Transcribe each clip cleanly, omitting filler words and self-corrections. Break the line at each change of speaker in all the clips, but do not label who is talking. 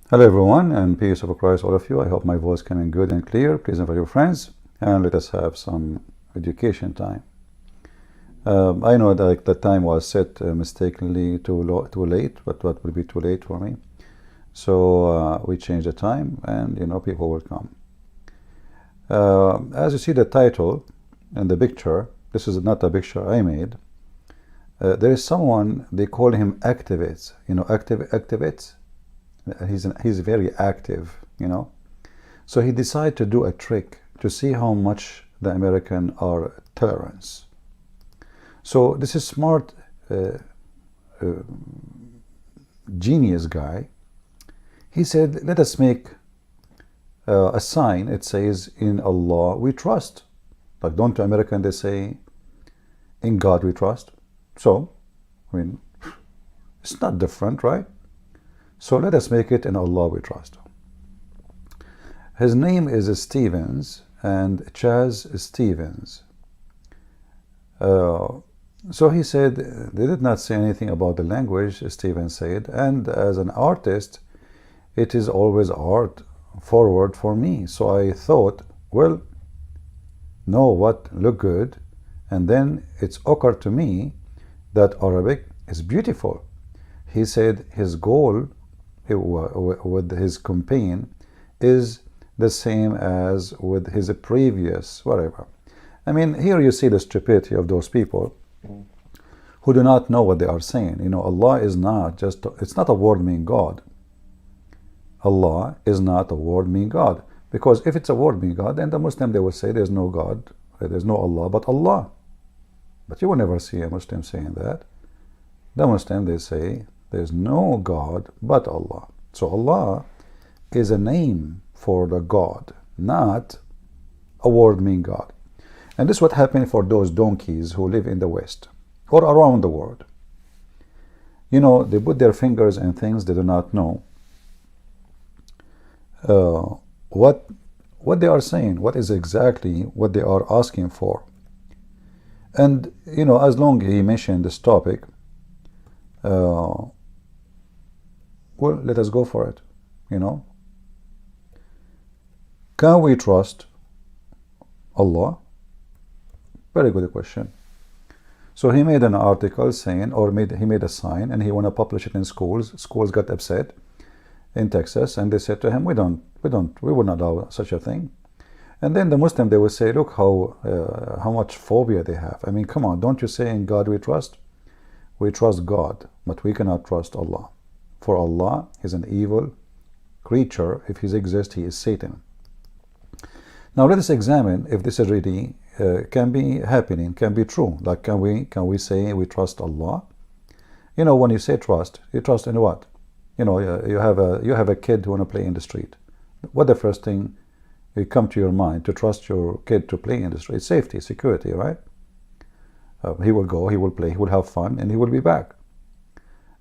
Hello everyone, and peace of Christ all of you. I hope my voice coming good and clear. Please invite your friends and let us have some education time. I know that the time was set mistakenly too late, but what will be too late for me? So we changed the time, and people will come. As you see the title and the picture, this is not a picture I made. There is someone, they call him activates. Activates. He's very active, So he decided to do a trick to see how much the American are tolerance. So this is smart, genius guy. He said, let us make a sign. It says, in Allah we trust. Like, don't the American, they say, in God we trust. So, it's not different, right? So let us make it in Allah we trust. His name is Stevens, and Chaz Stevens. So he said, they did not say anything about the language, Stevens said, and as an artist, it is always art forward for me. So I thought, well, no, what look good, and then it's occurred to me that Arabic is beautiful. He said his goal with his campaign is the same as with his previous whatever. Here you see the stupidity of those people who do not know what they are saying. Allah is not just, it's not a word meaning God. Allah is not a word meaning God. Because if it's a word meaning God, then the Muslim, they will say there's no God, there's no Allah but Allah. But you will never see a Muslim saying that. The Muslim, they say there's no God but Allah. So Allah is a name for the God, not a word meaning God. And this is what happened for those donkeys who live in the West or around the world. They put their fingers in things they do not know what they are saying, what is exactly what they are asking for. And as long as he mentioned this topic, well, let us go for it. Can we trust Allah? Very good question. So he made an article saying, or he made a sign, and he want to publish it in schools. Schools got upset in Texas, and they said to him, we will not allow such a thing. And then the Muslim, they will say, look how much phobia they have. Come on, don't you say in God we trust? We trust God, but we cannot trust Allah. For Allah is an evil creature. If he exists, he is Satan. Now let us examine if this is really can be happening, can be true. Like, can we say we trust Allah? When you say trust, you trust in what? You have a kid who want to play in the street. What the first thing will come to your mind to trust your kid to play in the street? Safety, security, right? He will go, he will play, he will have fun, and he will be back.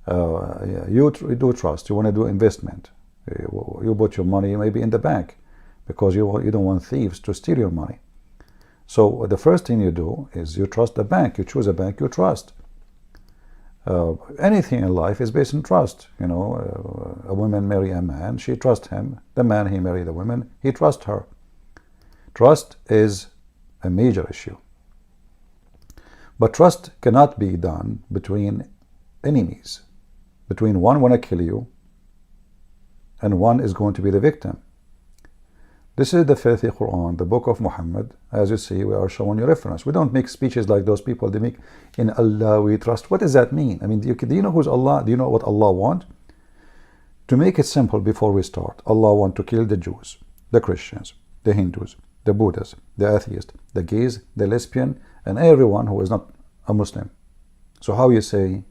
You do trust. You want to do investment. You put your money maybe in the bank because you don't want thieves to steal your money. So the first thing you do is you trust the bank. You choose a bank you trust. Anything in life is based on trust. A woman marry a man, she trusts him. The man, he marry the woman, he trusts her. Trust is a major issue. But trust cannot be done between enemies. Between one want to kill you and one is going to be the victim. This is the filthy Quran, the book of Muhammad. As you see, we are showing you reference. We don't make speeches like those people. They make, in Allah we trust. What does that mean? Do you know who's Allah? Do you know what Allah wants? To make it simple before we start, Allah wants to kill the Jews, the Christians, the Hindus, the Buddhists, the atheists, the gays, the lesbian, and everyone who is not a Muslim. So how you say,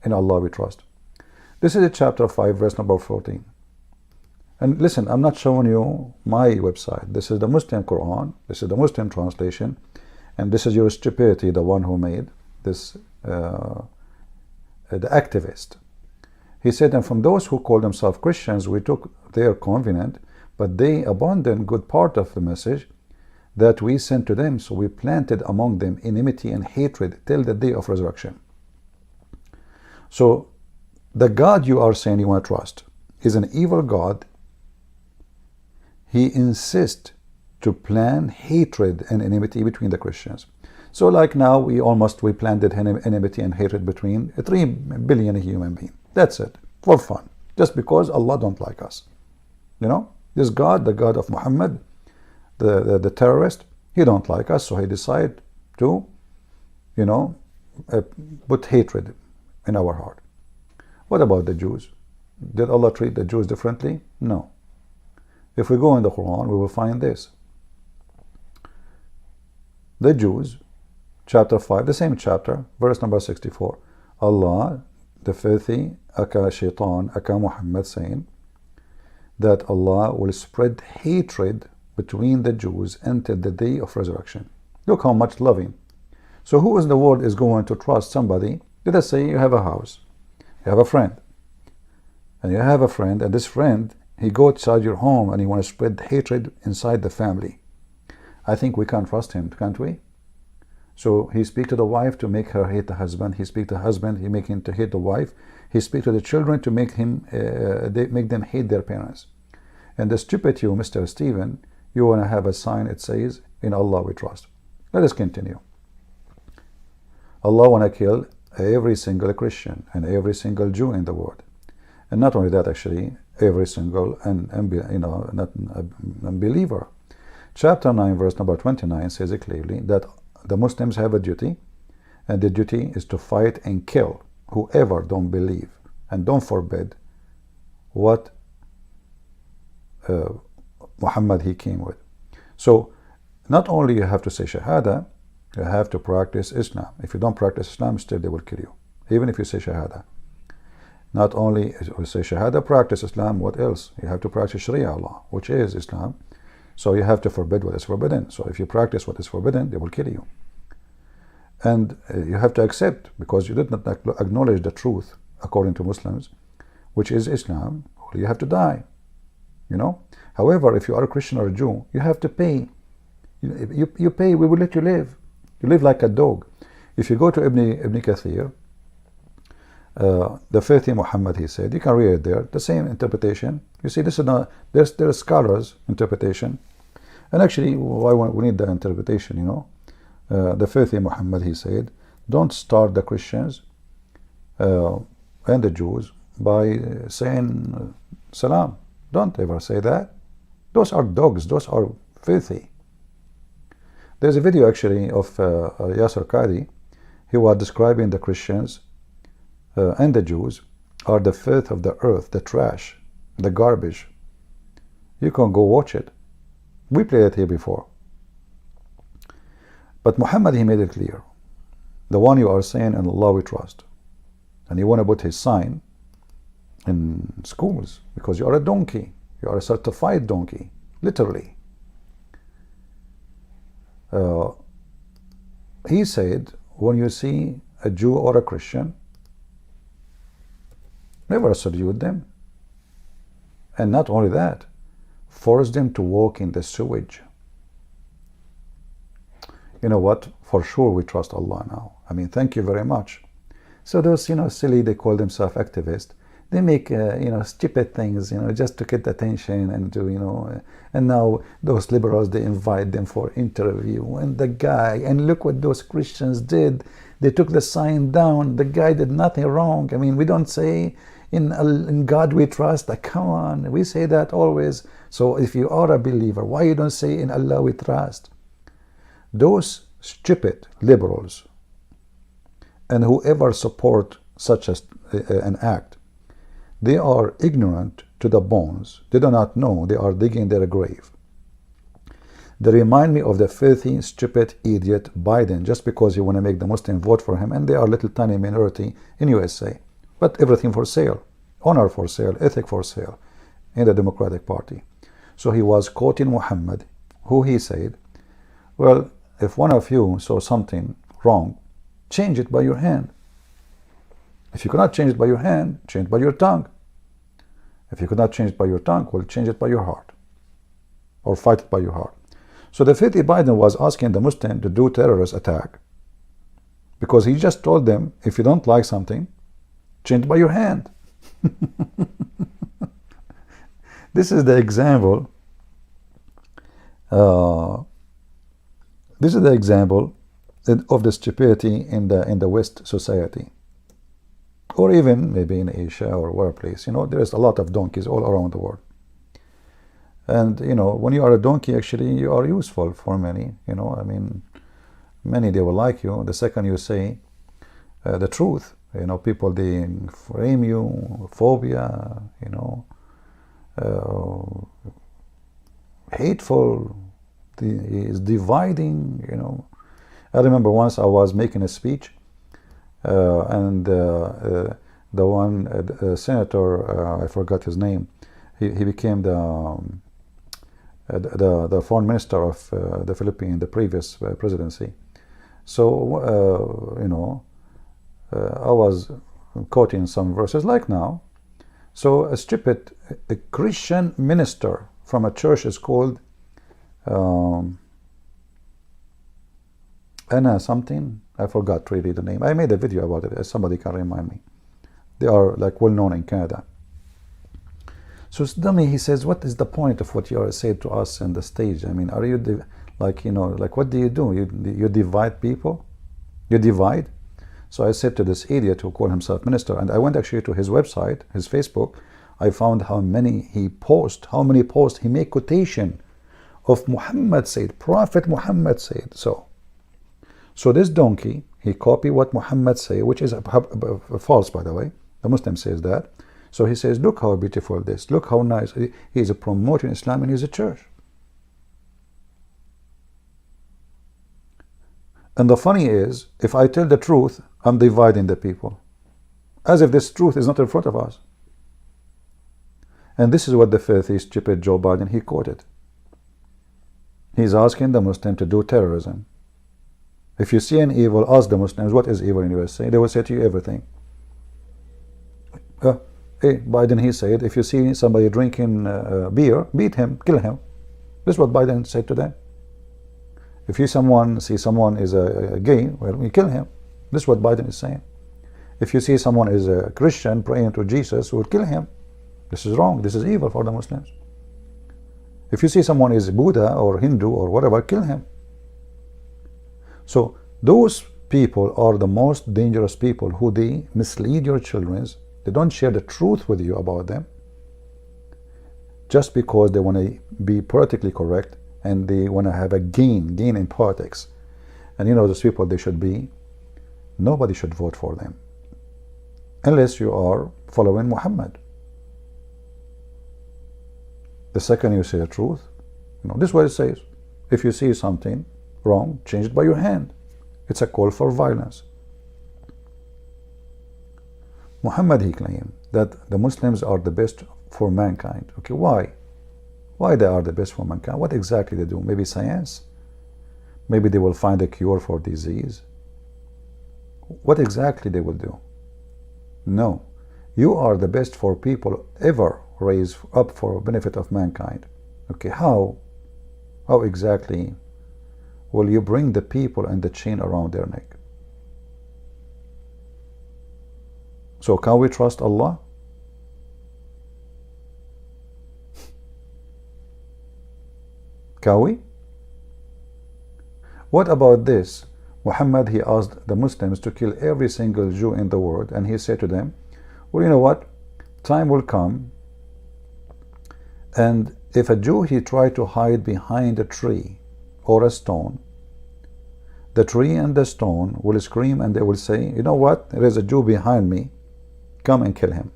in Allah we trust? This is chapter 5, verse number 14. And listen, I'm not showing you my website. This is the Muslim Quran. This is the Muslim translation. And this is your stupidity, the one who made this, the activist. He said, and from those who call themselves Christians, we took their covenant, but they abandoned good part of the message that we sent to them. So we planted among them enmity and hatred till the day of resurrection. So the God you are saying you want to trust, is an evil God. He insists to plan hatred and enmity between the Christians. So like now, we planted enmity and hatred between 3 billion human beings. That's it, for fun, just because Allah don't like us. You know, this God, the God of Muhammad, the terrorist, he don't like us, so he decided to, you know, put hatred in our heart. What about the Jews? Did Allah treat the Jews differently? No. If we go in the Quran, we will find this. The Jews, chapter 5, the same chapter, verse number 64. Allah, the filthy, aka shaitan, aka Muhammad, saying that Allah will spread hatred between the Jews until the day of resurrection. Look how much loving. So who in the world is going to trust somebody? Let us say you have a house, you have a friend, and you have a friend, and this friend, he go outside your home and he want to spread hatred inside the family. I think we can't trust him, can't we? So he speak to the wife to make her hate the husband. He speak to the husband, he make him to hate the wife. He speak to the children to make them hate their parents. And the stupid you, Mr. Stephen, you want to have a sign, it says, in Allah we trust. Let us continue. Allah want to kill every single Christian and every single Jew in the world. And not only that, actually, every single unbeliever. Chapter 9, verse number 29 says it clearly that the Muslims have a duty, and the duty is to fight and kill whoever don't believe and don't forbid what Muhammad he came with. So not only you have to say Shahada, you have to practice Islam. If you don't practice Islam, still they will kill you, even if you say Shahada. Not only you say Shahada, practice Islam, what else? You have to practice Sharia law, which is Islam. So you have to forbid what is forbidden. So if you practice what is forbidden, they will kill you. And you have to accept, because you did not acknowledge the truth according to Muslims, which is Islam, you have to die. You know. However, if you are a Christian or a Jew, you have to pay. You pay, we will let you live. You live like a dog. If you go to Ibn Kathir, the filthy Muhammad, he said, you can read it there, the same interpretation. You see, this is not, there's scholars' interpretation. And actually, why we need the interpretation, you know. The filthy Muhammad, he said, don't start the Christians and the Jews by saying salam. Don't ever say that. Those are dogs. Those are filthy. There's a video actually of Yasser Qadi. He was describing the Christians and the Jews are the filth of the earth, the trash, the garbage. You can go watch it. We played it here before. But Muhammad, he made it clear. The one you are saying, in Allah we trust. And you want to put his sign in schools because you are a donkey. You are a certified donkey, literally. He said, when you see a Jew or a Christian, never salute them. And not only that, force them to walk in the sewage. You know what? For sure we trust Allah now. I mean, thank you very much. So those, you know, silly, they call themselves activists. They make, you know, stupid things, you know, just to get attention and to, you know, and now those liberals, they invite them for interview. And the guy, and look what those Christians did. They took the sign down. The guy did nothing wrong. I mean, we don't say in God we trust. Come on, we say that always. So if you are a believer, why you don't say in Allah we trust? Those stupid liberals and whoever support such an act, they are ignorant to the bones. They do not know they are digging their grave. They remind me of the filthy, stupid, idiot Biden, just because you want to make the Muslim vote for him, and they are a little tiny minority in USA. But everything for sale, honor for sale, ethic for sale in the Democratic Party. So he was quoting Muhammad, who he said, well, if one of you saw something wrong, change it by your hand. If you cannot change it by your hand, change it by your tongue. If you cannot change it by your tongue, well, change it by your heart. Or fight it by your heart. So the filthy Biden was asking the Muslim to do terrorist attack. Because he just told them, if you don't like something, change it by your hand. This is the example. Uh, this is the example of the stupidity in the West society, or even maybe in Asia or workplace. There is a lot of donkeys all around the world. And when you are a donkey, actually you are useful for many. I mean, many, they will like you the second you say the truth. People, they frame you, phobia, hateful, is dividing. I remember once I was making a speech, and the one senator, I forgot his name, he became the foreign minister of the Philippines, the previous presidency. So I was quoting some verses like now. So a Christian minister from a church is called Anna something. I forgot really the name. I made a video about it. Somebody can remind me. They are like well known in Canada. So suddenly he says, "What is the point of what you are saying to us on the stage? I mean, are you like what do? You divide people? You divide?" So I said to this idiot who called himself minister, and I went actually to his website, his Facebook. I found how many posts he made quotation of Muhammad said, Prophet Muhammad said. So this donkey, he copied what Muhammad said, which is false, by the way. The Muslim says that. So he says, look how beautiful this, look how nice. He is promoting Islam in his church. And the funny is, if I tell the truth, I'm dividing the people, as if this truth is not in front of us. And this is what the filthy, stupid Joe Biden, he quoted. He's asking the Muslim to do terrorism. If you see an evil, ask the Muslims, what is evil in USA? They will say to you everything. Hey, Biden, he said, if you see somebody drinking beer, beat him, kill him. This is what Biden said to them. If you see someone is a gay, well, you kill him. This is what Biden is saying. If you see someone is a Christian praying to Jesus, we'll kill him. This is wrong. This is evil for the Muslims. If you see someone is Buddha or Hindu or whatever, kill him. So those people are the most dangerous people, who they mislead your children. They don't share the truth with you about them just because they want to be politically correct and they want to have a gain in politics. And those people, nobody should vote for them unless you are following Muhammad. The second you say the truth, this is what it says. If you see something wrong, change it by your hand. It's a call for violence. Muhammad, he claimed that the Muslims are the best for mankind. Okay, why? Why they are the best for mankind? What exactly they do? Maybe science? Maybe they will find a cure for disease? What exactly they will do? No. You are the best for people ever raised up for benefit of mankind. Okay, how exactly will you bring the people and the chain around their neck? So can we trust Allah? Can we? What about this? Muhammad, he asked the Muslims to kill every single Jew in the world, and he said to them, well, you know what? Time will come, and if a Jew, he tried to hide behind a tree or a stone, the tree and the stone will scream and they will say, you know what? There is a Jew behind me. Come and kill him.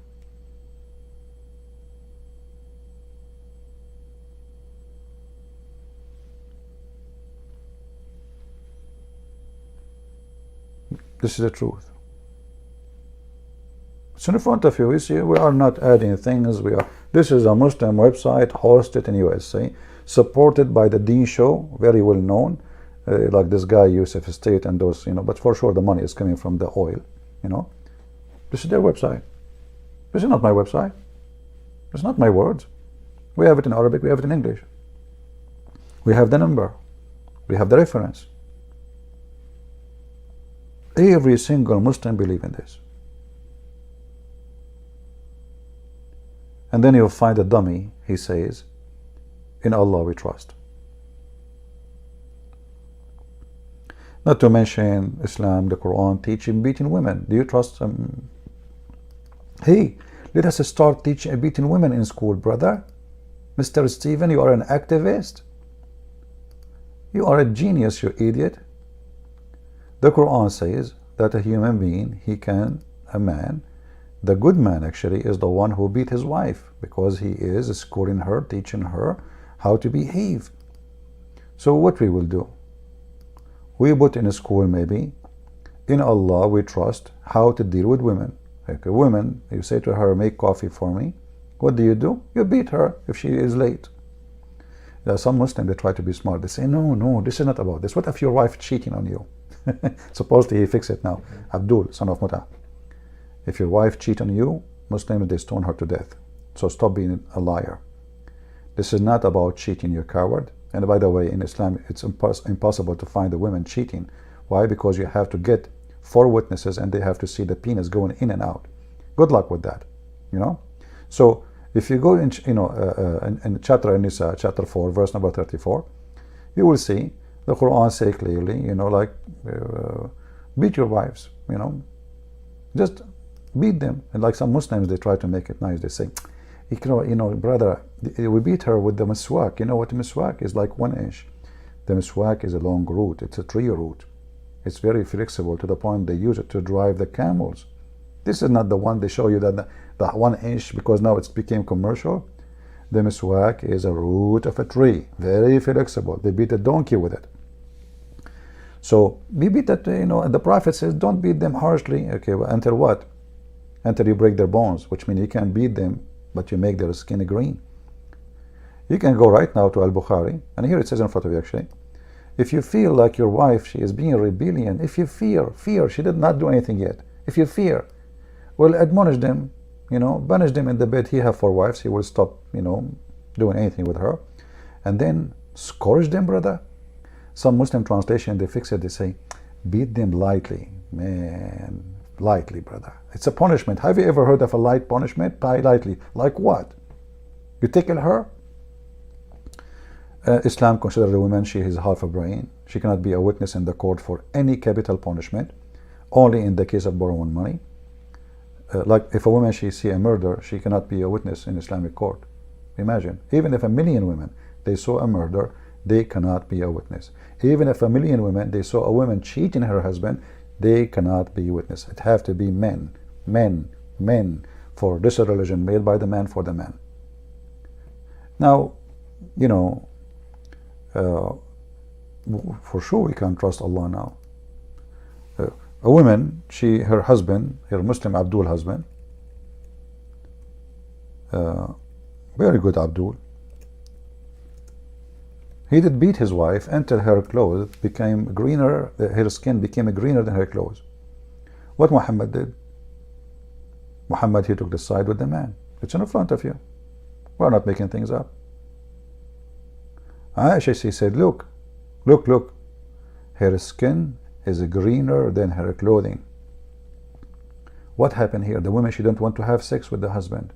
This is the truth. It's in front of you. You see, we are not adding things. This is a Muslim website hosted in USA, supported by the Deen Show, very well known, like this guy Yusuf State and those, but for sure the money is coming from the oil, This is their website. This is not my website. It's not my words. We have it in Arabic, we have it in English. We have the number. We have the reference. Every single Muslim believes in this. And then you'll find a dummy, he says, in Allah we trust. Not to mention Islam, the Quran teaching beating women. Do you trust them? Hey, let us start teaching beating women in school, brother. Mr. Stephen, you are an activist. You are a genius, you idiot. The Quran says that a human being, a man, the good man actually is the one who beat his wife, because he is schooling her, teaching her how to behave. So what we will do? We put in a school, maybe, in Allah we trust, how to deal with women. Like a woman, you say to her, make coffee for me. What do? You beat her if she is late. There are some Muslims, they try to be smart. They say, no, this is not about this. What if your wife cheating on you? Supposedly he fixed it now. Abdul, son of Muta. If your wife cheat on you, Muslims, they stone her to death. So stop being a liar. This is not about cheating, you coward. And by the way, in Islam, it's impossible to find a woman cheating. Why? Because you have to get 4 witnesses and they have to see the penis going in and out. Good luck with that, you know. So if you go in, in chapter An-Nisa, chapter 4, verse number 34, you will see the Quran say clearly, beat your wives, just beat them. And like some Muslims, they try to make it nice. They say, brother, we beat her with the miswak. You know what miswak is? Like 1 inch. The miswak is a long root. It's a tree root. It's very flexible to the point they use it to drive the camels. This is not the one they show you that the 1 inch, because now it's became commercial. The miswak is a root of a tree, very flexible. They beat a donkey with it. So we beat that, the Prophet says, don't beat them harshly. Okay, well, until what? Until you break their bones, which means you can't beat them, but you make their skin green. You can go right now to Al-Bukhari, and here it says in front of you actually, if you feel like your wife, she is being rebellion, if you fear, she did not do anything yet. If you fear, well, admonish them, banish them in the bed. He have 4 wives, he will stop, doing anything with her. And then scourge them, brother. Some Muslim translation, they fix it, they say, beat them lightly. Man, lightly, brother. It's a punishment. Have you ever heard of a light punishment? Lightly. Like what? You tickle her? Islam considers the woman, she has half a brain. She cannot be a witness in the court for any capital punishment, only in the case of borrowing money. Like if a woman, she see a murder, she cannot be a witness in Islamic court. Imagine, even if 1 million women, they saw a murder, they cannot be a witness. Even if 1 million women, they saw a woman cheating her husband, they cannot be witness. It have to be men, for this religion made by the man for the man. Now, for sure we can trust Allah now. A woman, her husband, her Muslim Abdul husband, very good Abdul, he did beat his wife until her clothes became greener, her skin became greener than her clothes. What Muhammad did? Muhammad, he took the side with the man. It's in front of you. We're not making things up. Aisha, she said, look, her skin is greener than her clothing. What happened here? The woman, she didn't want to have sex with the husband.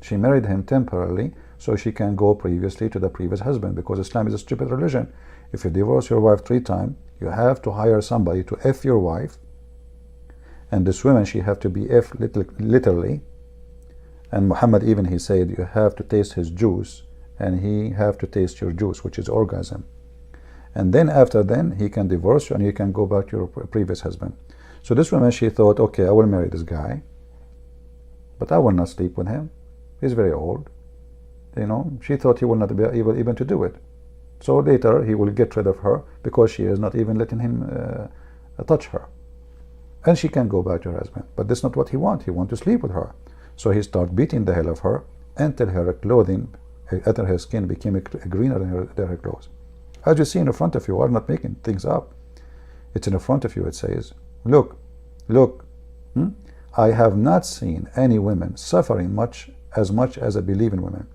She married him temporarily so she can go previously to the previous husband, because Islam is a stupid religion. If you divorce your wife 3 times, you have to hire somebody to F your wife, and this woman, she have to be F literally. And Muhammad even, he said, you have to taste his juice, and he have to taste your juice, which is orgasm. And then after then, he can divorce you and you can go back to your previous husband. So this woman, she thought, okay, I will marry this guy, but I will not sleep with him. He's very old. She thought he will not be able even to do it. So later, he will get rid of her because she is not even letting him touch her. And she can go back to her husband. But that's not what he wants. He wants to sleep with her. So he started beating the hell of her until her clothing, until her skin became greener than her clothes. As you see in front of you, I'm not making things up. It's in front of you, it says, look, I have not seen any women suffering as much as I believe in women.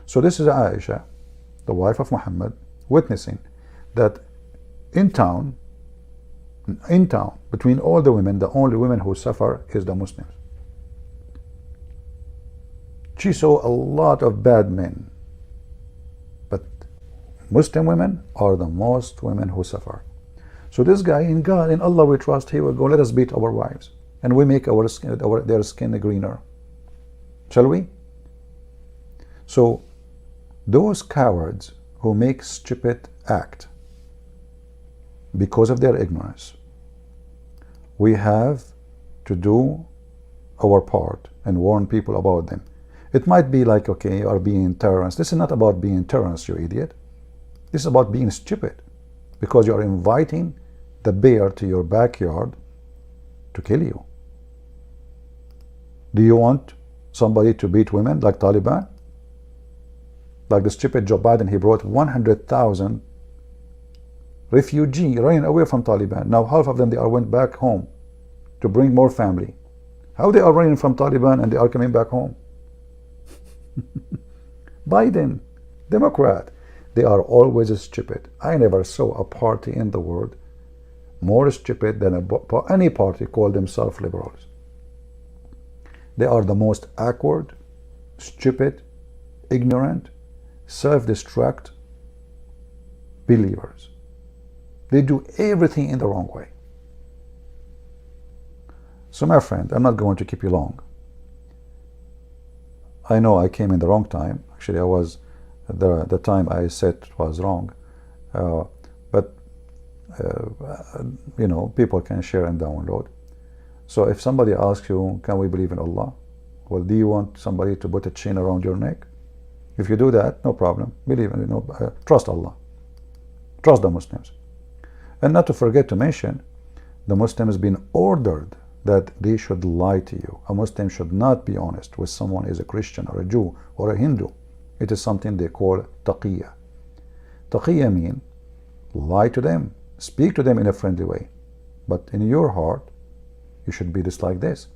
So this is Aisha, the wife of Muhammad, witnessing that in town, between all the women, the only women who suffer is the Muslims. She saw a lot of bad men. But Muslim women are the most women who suffer. So this guy, in God, in Allah we trust, he will go, let us beat our wives. And we make their skin greener. Shall we? So those cowards who make stupid act because of their ignorance, we have to do our part and warn people about them. It might be like, okay, you are being terrorists. This is not about being terrorists, you idiot. This is about being stupid, because you are inviting the bear to your backyard to kill you. Do you want somebody to beat women like Taliban? Like the stupid Joe Biden, he brought 100,000 refugees running away from Taliban. Now half of them, they went back home to bring more family. How they are running from Taliban and they are coming back home? Biden, Democrat, they are always stupid. I never saw a party in the world more stupid than any party called themselves liberals. They are the most awkward, stupid, ignorant, self-destruct believers. They do everything in the wrong way. So my friend, I'm not going to keep you long. I know I came in the wrong time. Actually, I was, the time I said was wrong. But you know, people can share and download. So if somebody asks you, can we believe in Allah? Well, do you want somebody to put a chain around your neck? If you do that, no problem. Believe in, trust Allah. Trust the Muslims. And not to forget to mention, the Muslims been ordered that they should lie to you. A Muslim should not be honest with someone who is a Christian or a Jew or a Hindu. It is something they call taqiyya. Taqiyya means lie to them, speak to them in a friendly way, but in your heart you should be just like this.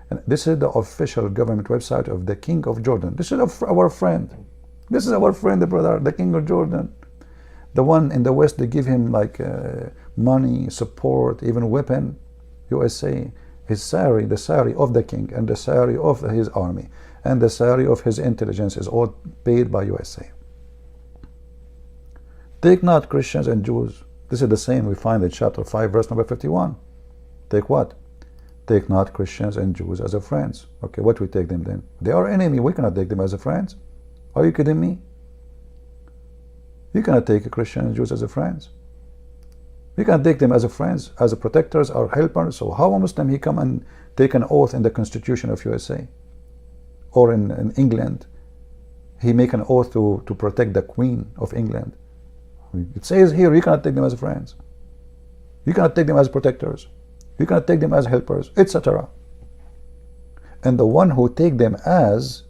And this is the official government website of the King of Jordan. This is our friend. This is our friend, the brother, the King of Jordan. The one in the West, they give him like money, support, even weapon. USA, his salary, the salary of the king, and the salary of his army, and the salary of his intelligence is all paid by USA. Take not Christians and Jews. This is the same we find in chapter 5, verse number 51. Take what? Take not Christians and Jews as a friends. Okay, what we take them then? They are enemy. We cannot take them as a friends. Are you kidding me? You cannot take Christians and Jews as a friends. You can take them as a friends, as a protectors or helpers. So how a Muslim he come and take an oath in the Constitution of USA or in England? He make an oath to protect the Queen of England. It says here you cannot take them as friends. You cannot take them as protectors. You cannot take them as helpers, etc. And the one who take them as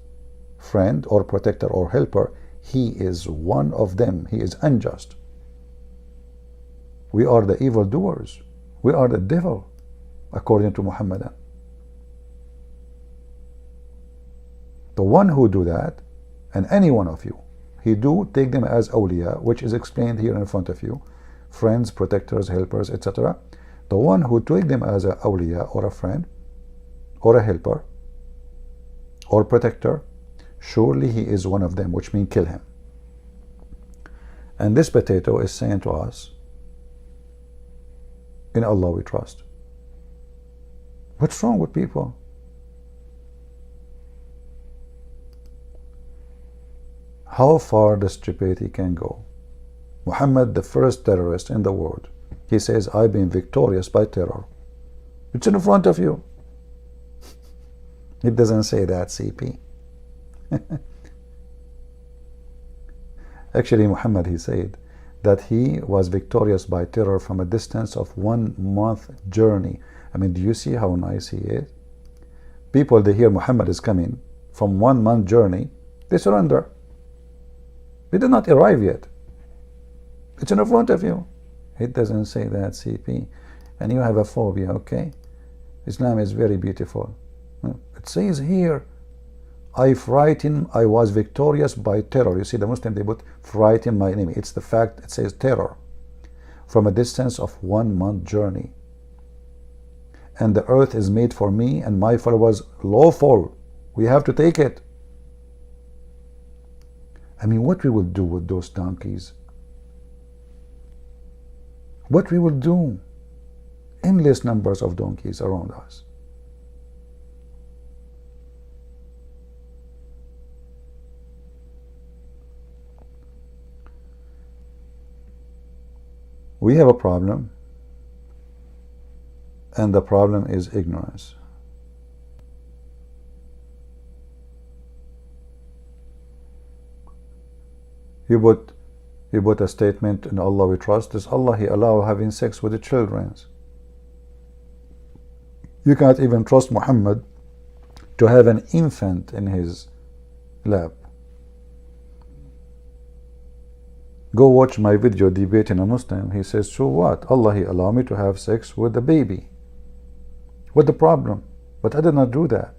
friend or protector or helper, he is one of them. He is unjust. We are the evildoers. We are the devil, according to Muhammadan. The one who do that, and any one of you, he do take them as awliya, which is explained here in front of you, friends, protectors, helpers, etc. The one who take them as a awliya or a friend or a helper or protector, surely he is one of them, which means kill him. And this potato is saying to us, in Allah we trust. What's wrong with people? How far the stupidity can go. Muhammad, the first terrorist in the world, he says, I've been victorious by terror. It's in front of you. It doesn't say that, CP. Actually, Muhammad, he said that he was victorious by terror from a distance of 1 month journey. I mean, do you see how nice he is? People, they hear Muhammad is coming from 1 month journey, they surrender. They did not arrive yet. It's in front of you. It doesn't say that, CP. And you have a phobia, okay? Islam is very beautiful. It says here, I was victorious by terror. You see, the Muslim, they put frighten my enemy. It's the fact, it says terror. From a distance of 1 month journey. And the earth is made for me and my followers lawful. We have to take it. I mean, what we will do with those donkeys? What we will do? Endless numbers of donkeys around us. We have a problem, and the problem is ignorance. You put a statement, in Allah we trust. Does Allah He allow having sex with the children? You cannot even trust Muhammad to have an infant in his lap. Go watch my video debating a Muslim. He says, so what? Allah He allow me to have sex with the baby. What the problem? But I did not do that.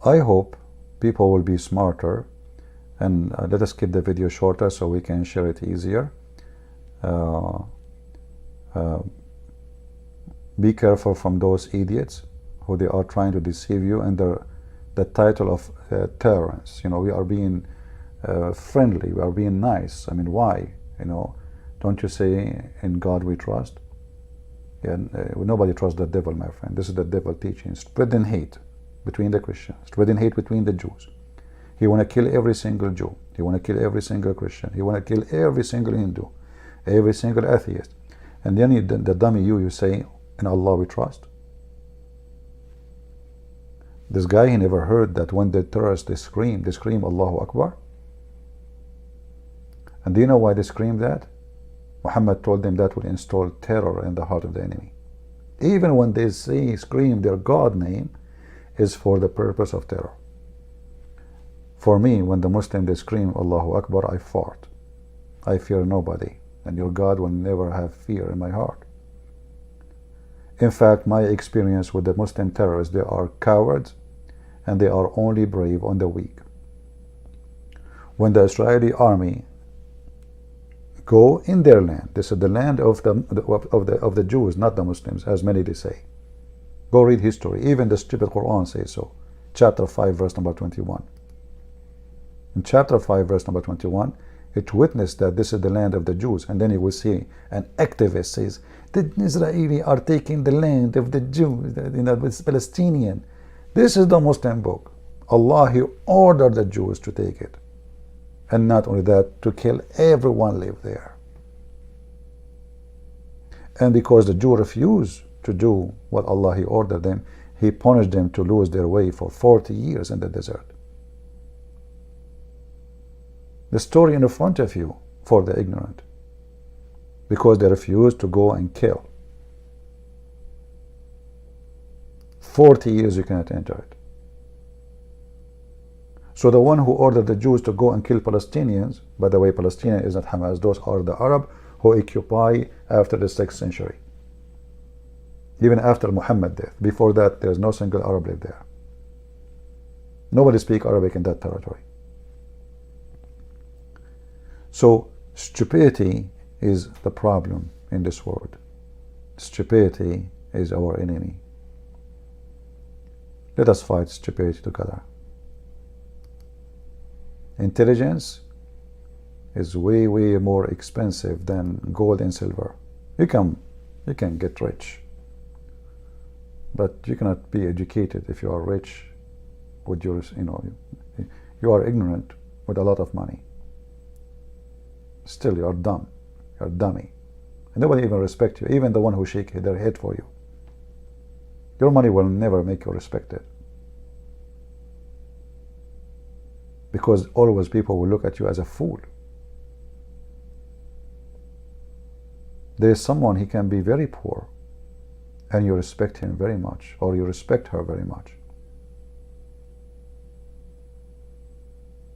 I hope people will be smarter, and let us keep the video shorter so we can share it easier. Be careful from those idiots who they are trying to deceive you under the title of tolerance. You know, we are being friendly, we are being nice. I mean, why? You know, don't you say in God we trust? Yeah, nobody trusts the devil, my friend. This is the devil teaching, spreading hate between the Christians, spreading hate between the Jews. He want to kill every single Jew. He want to kill every single Christian. He want to kill every single Hindu, every single atheist. And then the dummy you say, in Allah we trust. This guy, he never heard that when the terrorists, they scream Allahu Akbar. And do you know why they scream that? Muhammad told them that will install terror in the heart of the enemy. Even when they scream their God name, is for the purpose of terror. For me, when the Muslim they scream Allahu Akbar, I fart. I fear nobody, and your God will never have fear in my heart. In fact, my experience with the Muslim terrorists, they are cowards, and they are only brave on the weak. When the Israeli army go in their land, this is the land of the Jews, not the Muslims, as many they say. Go read history. Even the stupid Quran says so. Chapter 5, verse number 21. In chapter 5, verse number 21, it witnessed that this is the land of the Jews. And then you will see an activist says, the Israeli are taking the land of the Jews, you know, it's Palestinian. This is the Muslim book. Allah, He ordered the Jews to take it. And not only that, to kill everyone live there. And because the Jew refused to do what Allah He ordered them, He punished them to lose their way for 40 years in the desert. The story in front of you for the ignorant, because they refused to go and kill. 40 years you cannot enter it. So the one who ordered the Jews to go and kill Palestinians, by the way, Palestinian is not Hamas, those are the Arab who occupy after the 6th century. Even after Muhammad's death. Before that, there is no single Arab lived there. Nobody speaks Arabic in that territory. So stupidity is the problem in this world. Stupidity is our enemy. Let us fight stupidity together. Intelligence is way, way more expensive than gold and silver. You can get rich, but you cannot be educated if you are rich with your, you are ignorant with a lot of money. Still, you are dumb. You are dummy. And nobody even respects you, even the one who shake their head for you. Your money will never make you respected. Because always people will look at you as a fool. There is someone, he can be very poor, and you respect him very much, or you respect her very much.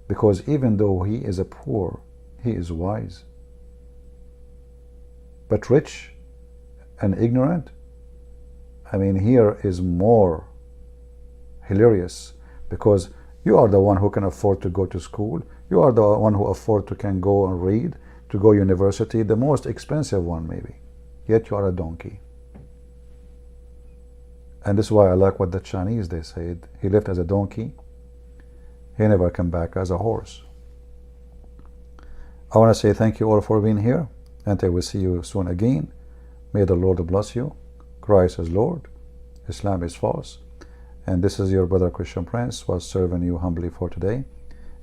Because even though he is a poor, he is wise. But rich and ignorant, I mean, here is more hilarious, because you are the one who can afford to go to school. You are the one who can go and read, to go university, the most expensive one maybe. Yet you are a donkey. And this is why I like what the Chinese, they said, he lived as a donkey, he never came back as a horse. I want to say thank you all for being here, and I will see you soon again. May the Lord bless you. Christ is Lord, Islam is false, and this is your brother Christian Prince was serving you humbly for today,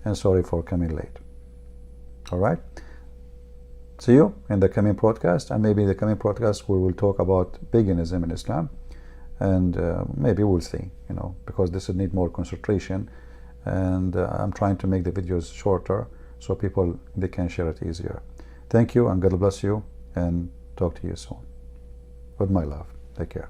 and sorry for coming late. All right, see you in the coming podcast, and maybe in the coming podcast we will talk about paganism in Islam, and maybe we'll see, because this will need more concentration, and I'm trying to make the videos shorter so people, they can share it easier. Thank you, and God bless you, and talk to you soon. With my love. Take care.